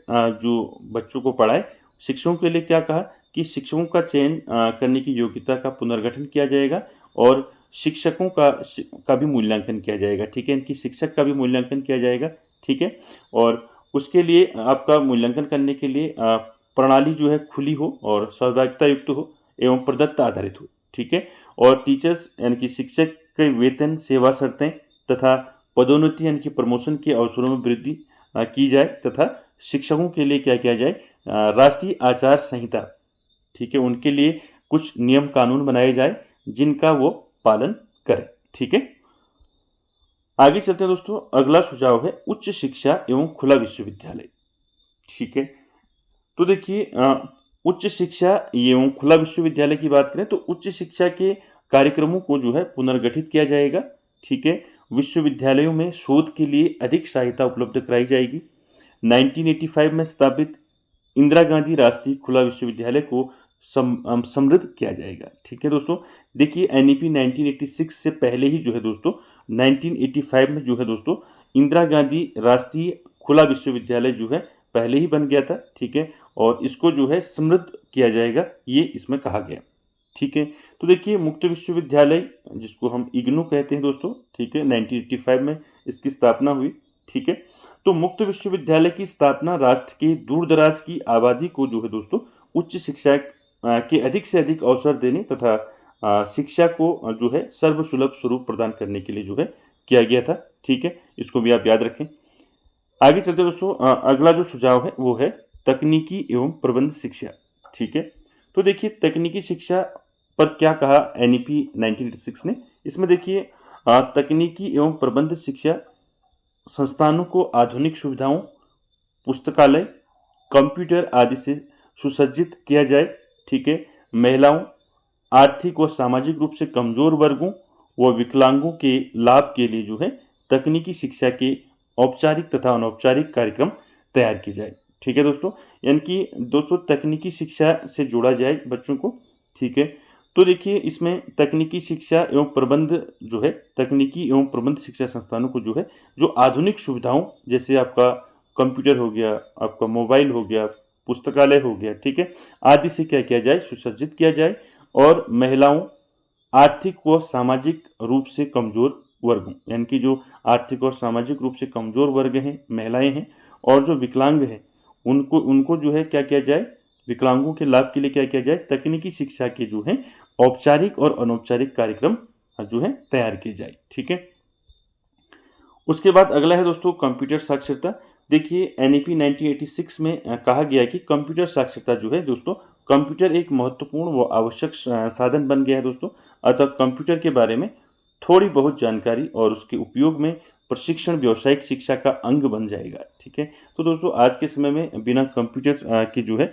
जो बच्चों को पढ़ाए, शिक्षकों के लिए क्या कहा कि शिक्षकों का चयन करने की योग्यता का पुनर्गठन किया जाएगा और शिक्षकों का भी मूल्यांकन किया जाएगा। ठीक है, इनकी शिक्षक का भी मूल्यांकन किया जाएगा। ठीक है, और उसके लिए आपका मूल्यांकन करने के लिए प्रणाली जो है खुली हो और सहभागिता युक्त हो एवं प्रदत्त आधारित हो। ठीक है, और टीचर्स यानी कि शिक्षक के वेतन, सेवा शर्तें तथा पदोन्नति यानी कि प्रमोशन के अवसरों में वृद्धि की जाए तथा शिक्षकों के लिए क्या किया जाए, राष्ट्रीय आचार संहिता, ठीक है, उनके लिए कुछ नियम कानून बनाए जाए जिनका वो पालन करें। ठीक है, आगे चलते हैं दोस्तों, अगला सुझाव है उच्च शिक्षा एवं खुला विश्वविद्यालय। ठीक है, तो देखिए उच्च शिक्षा एवं खुला विश्वविद्यालय की बात करें तो उच्च शिक्षा के कार्यक्रमों को जो है पुनर्गठित किया जाएगा। ठीक है, विश्वविद्यालयों में शोध के लिए अधिक सहायता उपलब्ध कराई जाएगी। 1985 में स्थापित इंदिरा गांधी राष्ट्रीय खुला विश्वविद्यालय को समृद्ध किया जाएगा। ठीक है दोस्तों, देखिए एनईपी 1986 से पहले ही जो है दोस्तों 1985 में जो है दोस्तों इंदिरा गांधी राष्ट्रीय खुला विश्वविद्यालय जो है पहले ही बन गया था। ठीक है, और इसको जो है समृद्ध किया जाएगा, ये इसमें कहा गया। ठीक है, तो देखिए मुक्त विश्वविद्यालय जिसको हम इग्नू कहते हैं दोस्तों, ठीक है, 1985 में इसकी स्थापना हुई। ठीक है, तो मुक्त विश्वविद्यालय की स्थापना राष्ट्र के दूर दराज की आबादी को जो है दोस्तों उच्च शिक्षा के अधिक से अधिक अवसर देने तथा शिक्षा को जो है सर्वसुलभ स्वरूप प्रदान करने के लिए जो है किया गया था। ठीक है, इसको भी आप याद रखें। आगे चलते दोस्तों, अगला जो सुझाव है वो है तकनीकी एवं प्रबंध शिक्षा। ठीक है, तो देखिए तकनीकी शिक्षा पर क्या कहा एनईपी 1986 ने। इसमें देखिए तकनीकी एवं प्रबंध शिक्षा संस्थानों को आधुनिक सुविधाओं, पुस्तकालय, कंप्यूटर आदि से सुसज्जित किया जाए। ठीक है, महिलाओं, आर्थिक व सामाजिक रूप से कमजोर वर्गों व विकलांगों के लाभ के लिए जो है तकनीकी शिक्षा के औपचारिक तथा अनौपचारिक कार्यक्रम तैयार किए जाए। ठीक है दोस्तों, यानी कि दोस्तों तकनीकी शिक्षा से जोड़ा जाए बच्चों को। ठीक है, तो देखिए इसमें तकनीकी शिक्षा एवं प्रबंध जो है तकनीकी एवं प्रबंध शिक्षा संस्थानों को जो है जो आधुनिक सुविधाओं जैसे आपका कंप्यूटर हो गया, आपका मोबाइल हो गया, पुस्तकालय हो गया, ठीक है, आदि से क्या किया जाए, सुसज्जित किया जाए। और महिलाओं, आर्थिक व सामाजिक रूप से कमजोर वर्गों, यानी कि जो आर्थिक और सामाजिक रूप से कमजोर वर्ग हैं, महिलाएं हैं और जो विकलांग हैं, उनको उनको जो है क्या किया जाए, विकलांगों के लाभ के लिए क्या किया जाए, तकनीकी शिक्षा के जो है औपचारिक और अनौपचारिक कार्यक्रम जो है तैयार किए जाए। ठीक है, उसके बाद अगला है दोस्तों कंप्यूटर साक्षरता। देखिए एनईपी 1986 में कहा गया कि कंप्यूटर साक्षरता जो है दोस्तों, कंप्यूटर एक महत्वपूर्ण व आवश्यक साधन बन गया है दोस्तों। अतः कंप्यूटर के बारे में थोड़ी बहुत जानकारी और उसके उपयोग में प्रशिक्षण व्यावसायिक शिक्षा का अंग बन जाएगा। ठीक है, तो दोस्तों आज के समय में बिना कंप्यूटर के जो है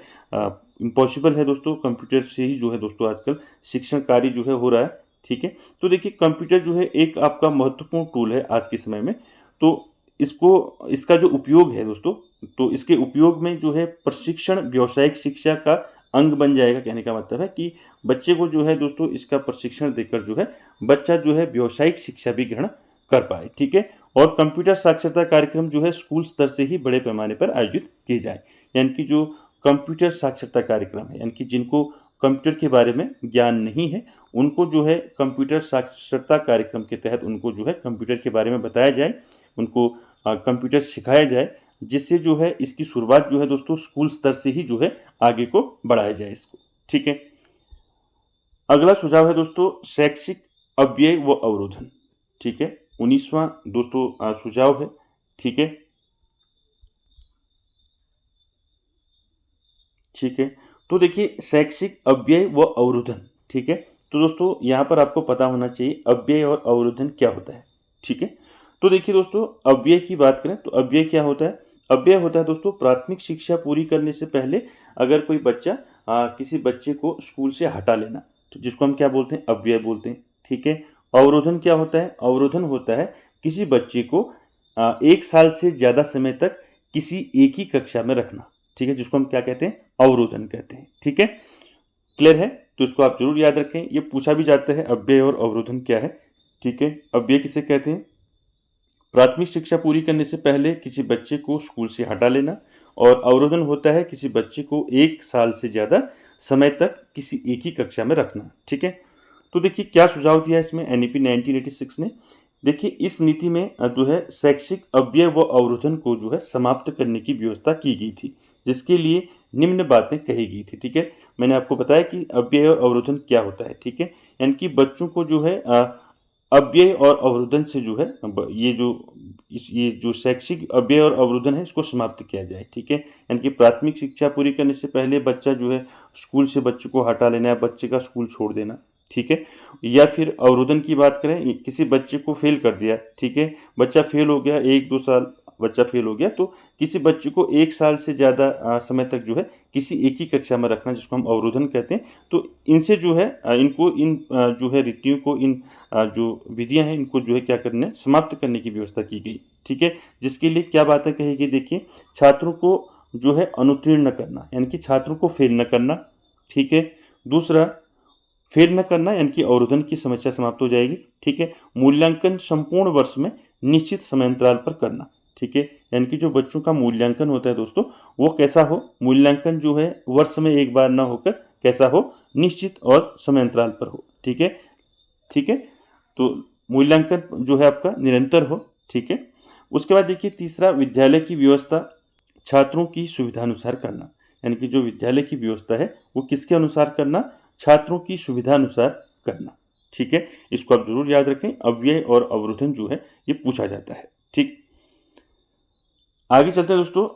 इम्पॉसिबल है दोस्तों। कंप्यूटर से ही जो है दोस्तों आजकल शिक्षण कार्य जो है हो रहा है। ठीक है, तो देखिए कंप्यूटर जो है एक आपका महत्वपूर्ण टूल है आज के समय में। तो इसका जो उपयोग है दोस्तों, तो इसके उपयोग में जो है प्रशिक्षण व्यावसायिक शिक्षा का अंग बन जाएगा। कहने का मतलब है कि बच्चे को जो है दोस्तों इसका प्रशिक्षण देकर जो है बच्चा जो है व्यावसायिक शिक्षा भी ग्रहण कर पाए। ठीक है, और कंप्यूटर साक्षरता कार्यक्रम जो है स्कूल स्तर से ही बड़े पैमाने पर आयोजित किए जाए। यानी कि जो कंप्यूटर साक्षरता कार्यक्रम है, यानी कि जिनको कंप्यूटर के बारे में ज्ञान नहीं है, उनको जो है कंप्यूटर साक्षरता कार्यक्रम के तहत उनको जो है कंप्यूटर के बारे में बताया जाए, उनको कंप्यूटर सिखाया जाए, जिससे जो है इसकी शुरुआत जो है दोस्तों स्कूल स्तर से ही जो है आगे को बढ़ाया जाए इसको। ठीक है, अगला सुझाव है दोस्तों शैक्षिक अव्यय व अवरोधन। ठीक है, 19वां दोस्तों सुझाव है। ठीक है, ठीक है, तो देखिए शैक्षिक अव्यय व अवरोधन। ठीक है, तो दोस्तों यहाँ पर आपको पता होना चाहिए अव्यय और अवरोधन क्या होता है। ठीक है, तो देखिए दोस्तों अव्यय की बात करें तो अव्यय क्या होता है। अव्यय होता है दोस्तों प्राथमिक शिक्षा पूरी करने से पहले अगर कोई बच्चा किसी बच्चे को स्कूल से हटा लेना, तो जिसको हम क्या बोलते हैं, अव्यय बोलते हैं। ठीक है, अवरोधन क्या होता है, अवरोधन होता है किसी बच्चे को 1 साल से ज़्यादा समय तक किसी एक ही कक्षा में रखना। ठीक है, जिसको हम क्या कहते हैं, अवरोधन कहते हैं। ठीक है, क्लियर है, तो इसको आप जरूर याद रखें। ये पूछा भी जाता है अव्यय और अवरोधन क्या है। ठीक है, अव्यय किसे कहते हैं, प्राथमिक शिक्षा पूरी करने से पहले किसी बच्चे को स्कूल से हटा लेना, और अवरोधन होता है किसी बच्चे को 1 साल से ज़्यादा समय तक किसी एक ही कक्षा में रखना। ठीक है, तो देखिए क्या सुझाव दिया इसमें एनईपी 1986 ने। देखिए इस नीति में जो है शैक्षिक अव्यय व अवरोधन को जो है समाप्त करने की व्यवस्था की गई थी, जिसके लिए निम्न बातें कही गई थी। ठीक है, मैंने आपको बताया कि अव्यय और अवरोधन क्या होता है। ठीक है, यानी कि बच्चों को जो है अव्यय और अवरोधन से जो है ये जो शैक्षिक अव्यय और अवरोधन है इसको समाप्त किया जाए। ठीक है, यानी कि प्राथमिक शिक्षा पूरी करने से पहले बच्चा जो है स्कूल से बच्चे को हटा लेना है, बच्चे का स्कूल छोड़ देना। ठीक है, या फिर अवरोधन की बात करें, किसी बच्चे को फेल कर दिया। ठीक है, बच्चा फेल हो गया 1-2 साल, बच्चा फेल हो गया तो किसी बच्चे को 1 साल से ज़्यादा समय तक जो है किसी एक ही कक्षा में रखना, जिसको हम अवरोधन कहते हैं। तो इनसे जो है इनको इन जो है रीतियों को, इन जो विधियाँ हैं इनको जो है क्या करना है, समाप्त करने की व्यवस्था की गई। ठीक है, जिसके लिए क्या बातें कही गई देखिए, छात्रों को जो है अनुत्तीर्ण करना, यानी कि छात्रों को फेल न करना। ठीक है, दूसरा फेल न करना यानी कि अवरोधन की समस्या समाप्त हो जाएगी। ठीक है, मूल्यांकन संपूर्ण वर्ष में निश्चित समयांतराल पर करना। ठीक है, यानी कि जो बच्चों का मूल्यांकन होता है दोस्तों, वो कैसा हो, मूल्यांकन जो है वर्ष में एक बार ना होकर कैसा हो, निश्चित और समयांतराल पर हो। ठीक है, ठीक है, तो मूल्यांकन जो है आपका निरंतर हो। ठीक है, उसके बाद देखिए तीसरा, विद्यालय की व्यवस्था छात्रों की सुविधानुसार करना, यानी कि जो विद्यालय की व्यवस्था है वो किसके अनुसार करना, छात्रों की सुविधा अनुसार करना। ठीक है, इसको आप जरूर याद रखें, अव्यय और अवरोधन जो है ये पूछा जाता है। ठीक, आगे चलते हैं दोस्तों,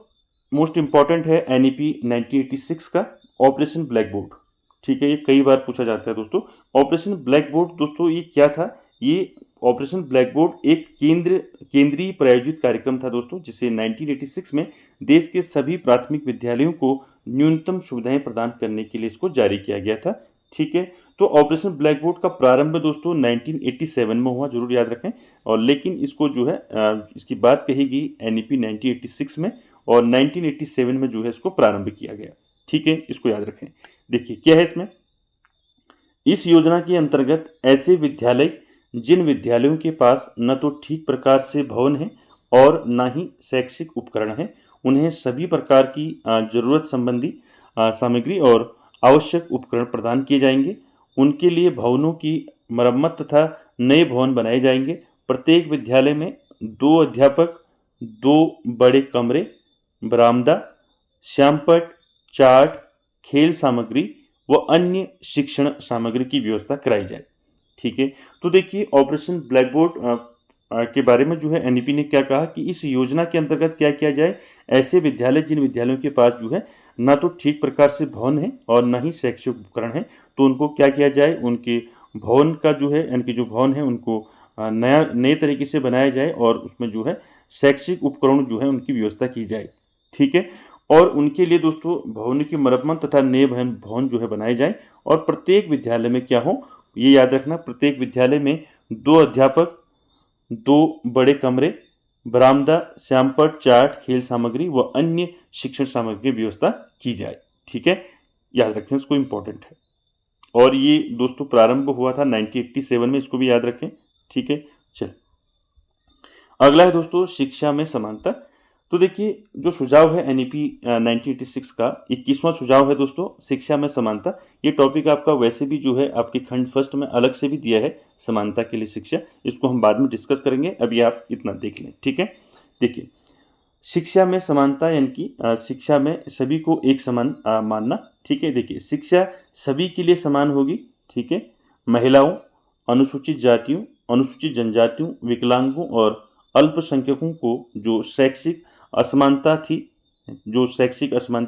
मोस्ट इंपॉर्टेंट है एनईपी 1986 का ऑपरेशन ब्लैक बोर्ड। ठीक है, ये कई बार पूछा जाता है दोस्तों। ऑपरेशन ब्लैक बोर्ड दोस्तों ये क्या था, ये ऑपरेशन ब्लैक बोर्ड एक केंद्रीय प्रायोजित कार्यक्रम था दोस्तों, जिसे 1986 में देश के सभी प्राथमिक विद्यालयों को न्यूनतम सुविधाएं प्रदान करने के लिए इसको जारी किया गया था। ठीक है, तो ऑपरेशन ब्लैक बोर्ड का प्रारंभ दोस्तों 1987 में हुआ, जरूर याद रखें। और लेकिन इसको जो है इसकी बात कही गई एनईपी 1986 में, और 1987 में जो है इसको प्रारंभ किया गया। ठीक है, इसको याद रखें। देखिए क्या है इसमें, इस योजना के अंतर्गत ऐसे विद्यालय जिन विद्यालयों के पास न तो ठीक प्रकार से भवन है और न ही शैक्षिक उपकरण है, उन्हें सभी प्रकार की जरूरत संबंधी सामग्री और आवश्यक उपकरण प्रदान किए जाएंगे। उनके लिए भवनों की मरम्मत तथा नए भवन बनाए जाएंगे। प्रत्येक विद्यालय में 2 अध्यापक, 2 बड़े कमरे, बरामदा, श्यामपट्ट, चार्ट, खेल सामग्री व अन्य शिक्षण सामग्री की व्यवस्था कराई जाए। ठीक है, तो देखिए ऑपरेशन ब्लैक बोर्ड के बारे में जो है एनईपी ने क्या कहा कि इस योजना के अंतर्गत क्या किया जाए, ऐसे विद्यालय जिन विद्यालयों के पास जो है ना तो ठीक प्रकार से भवन है और ना ही शैक्षिक उपकरण है, तो उनको क्या किया जाए, उनके भवन का जो है यानी कि जो भवन है उनको नए तरीके से बनाया जाए और उसमें जो है शैक्षिक उपकरण जो है उनकी व्यवस्था की जाए। ठीक है, और उनके लिए दोस्तों भवन की मरम्मत तथा नए भवन जो है बनाए जाए, और प्रत्येक विद्यालय में क्या हो, ये याद रखना, प्रत्येक विद्यालय में 2 अध्यापक, 2 बड़े कमरे, बरामदा, श्यामपट्ट, चार्ट, खेल सामग्री व अन्य शिक्षण सामग्री की व्यवस्था की जाए। ठीक है, याद रखें, इसको इंपॉर्टेंट है। और ये दोस्तों प्रारंभ हुआ था 1987 में, इसको भी याद रखें। ठीक है, चल अगला है दोस्तों शिक्षा में समानता। तो देखिए जो सुझाव है एनईपी 1986 का 21वां सुझाव है दोस्तों, शिक्षा में समानता। ये टॉपिक आपका वैसे भी जो है आपके खंड फर्स्ट में अलग से भी दिया है, समानता के लिए शिक्षा, इसको हम बाद में डिस्कस करेंगे, अभी आप इतना देख लें। ठीक है, देखिए शिक्षा में समानता यानी कि शिक्षा में सभी को एक समान मानना। ठीक है, देखिए शिक्षा सभी के लिए समान होगी। ठीक है, महिलाओं, अनुसूचित जातियों, अनुसूचित जनजातियों, विकलांगों और अल्पसंख्यकों को जो शैक्षिक असमानता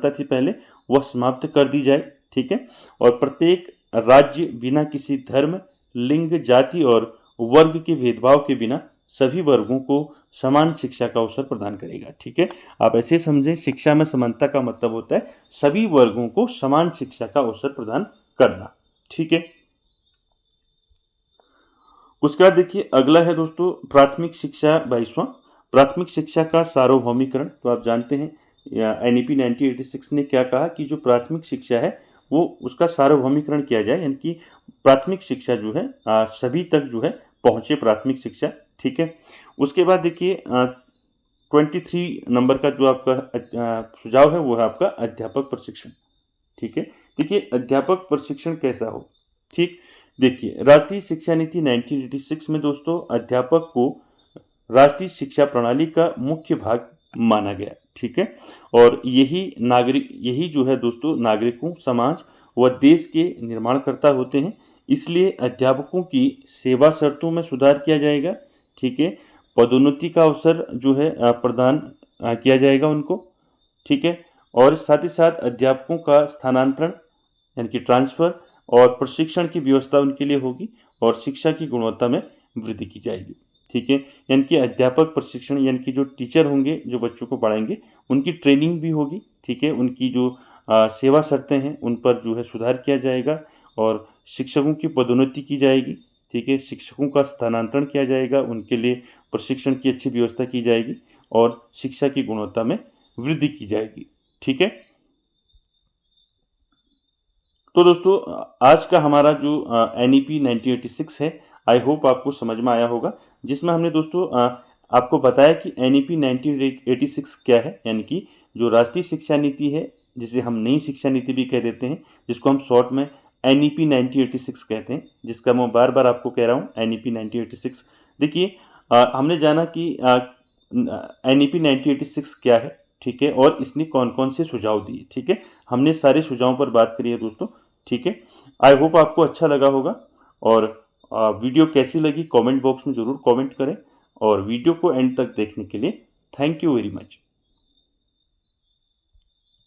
थी पहले, वह समाप्त कर दी जाए। ठीक है, और प्रत्येक राज्य बिना किसी धर्म, लिंग, जाति और वर्ग के भेदभाव के बिना सभी वर्गों को समान शिक्षा का अवसर प्रदान करेगा। ठीक है, आप ऐसे समझें, शिक्षा में समानता का मतलब होता है सभी वर्गों को समान शिक्षा का अवसर प्रदान करना। ठीक है, उसके बाद देखिए अगला है दोस्तों प्राथमिक शिक्षा 22वां, प्राथमिक शिक्षा का सार्वभौमिकरण। तो आप जानते हैं एनईपी 1986 ने क्या कहा कि जो प्राथमिक शिक्षा है वो उसका सार्वभौमिकरण किया जाए, यानी कि प्राथमिक शिक्षा जो है सभी तक जो है पहुंचे प्राथमिक शिक्षा। ठीक है, उसके बाद देखिए 23 नंबर का जो आपका सुझाव है वो है आपका अध्यापक प्रशिक्षण। ठीक है, देखिए अध्यापक प्रशिक्षण कैसा हो। ठीक, देखिए राष्ट्रीय शिक्षा नीति 1986 में दोस्तों अध्यापक को राष्ट्रीय शिक्षा प्रणाली का मुख्य भाग माना गया। ठीक है, और यही जो है दोस्तों नागरिकों, समाज व देश के निर्माणकर्ता होते हैं, इसलिए अध्यापकों की सेवा शर्तों में सुधार किया जाएगा। ठीक है, पदोन्नति का अवसर जो है प्रदान किया जाएगा उनको। ठीक है, और साथ ही साथ अध्यापकों का स्थानांतरण यानी कि ट्रांसफर और प्रशिक्षण की व्यवस्था उनके लिए होगी, और शिक्षा की गुणवत्ता में वृद्धि की जाएगी। ठीक है। यानी कि अध्यापक प्रशिक्षण, यानी कि जो टीचर होंगे जो बच्चों को पढ़ाएंगे उनकी ट्रेनिंग भी होगी, ठीक है। उनकी जो सेवा शर्तें हैं उन पर जो है सुधार किया जाएगा और शिक्षकों की पदोन्नति की जाएगी, ठीक है। शिक्षकों का स्थानांतरण किया जाएगा, उनके लिए प्रशिक्षण की अच्छी व्यवस्था की जाएगी और शिक्षा की गुणवत्ता में वृद्धि की जाएगी, ठीक है। तो दोस्तों आज का हमारा जो NEP 1986 है, आई होप आपको समझ में आया होगा, जिसमें हमने दोस्तों आपको बताया कि NEP 1986 क्या है। यानी कि जो राष्ट्रीय शिक्षा नीति है, जिसे हम नई शिक्षा नीति भी कह देते हैं, जिसको हम शॉर्ट में NEP 1986 कहते हैं, जिसका मैं बार बार आपको कह रहा हूँ NEP 1986। देखिए हमने जाना कि NEP 1986 क्या है, ठीक है, और इसने कौन कौन से सुझाव दिए, ठीक है। हमने सारे सुझावों पर बात करी है दोस्तों, ठीक है। आई होप आपको अच्छा लगा होगा और वीडियो कैसी लगी कमेंट बॉक्स में ज़रूर कमेंट करें और वीडियो को एंड तक देखने के लिए थैंक यू वेरी मच।